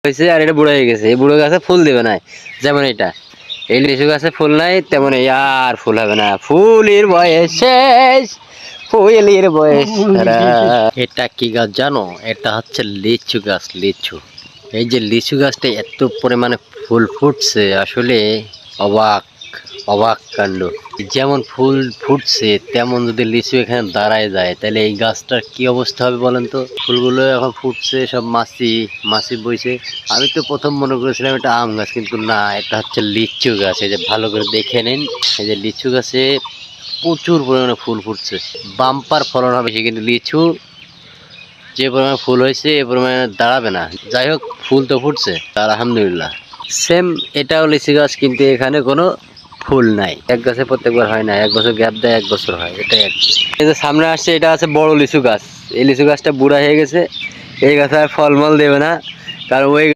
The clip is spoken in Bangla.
হয়েছে আর এটা বুড়ো হয়ে গেছে, এই বুড়ো গাছে ফুল দেবে না। যেমন এটা, এই লিচু গাছে ফুল নাই, তেমন আর ফুল হবে না। ফুলের বয়স শেষ, ফুলের বয়স খারাপ। এটা কি গাছ জানো? এটা হচ্ছে লিচু গাছ, লিচু। এই যে লিচু গাছটা এত পরিমাণে ফুল ফুটছে, আসলে অবাক অবাক কাণ্ড। যেমন ফুল ফুটছে তেমন যদি লিচু এখানে দাঁড়ায় যায়, তাহলে এই গাছটার কি অবস্থা হবে বলেন তো? ফুলগুলো এখন ফুটছে, সব মাছি মাছি বইছে। আমি তো প্রথম মনে করেছিলাম এটা আম গাছ, কিন্তু না, এটা হচ্ছে লিচু গাছ। এই যে ভালো করে দেখে নিন, এই যে লিচু গাছে প্রচুর পরিমাণে ফুল ফুটছে, বাম্পার ফলন হবে সে। কিন্তু লিচু যে পরিমাণে ফুল হয়েছে এ পরিমাণে দাঁড়াবে না। যাই হোক, ফুল তো ফুটছে, তার আলহামদুলিল্লাহ। সেম এটাও লিচু গাছ, কিন্তু এখানে কোনো ফুল নাই। এক গাছে প্রত্যেকবার হয় না, এক বছর গ্যাপ দেয়, এক বছর হয়, এটাই আর কি। এই যে সামনে আসছে, এটা আছে বড় লিচু গাছ। এই লিচু গাছটা বুড়া হয়ে গেছে, এই গাছে আর ফলমল দেবে না, কারণ ওই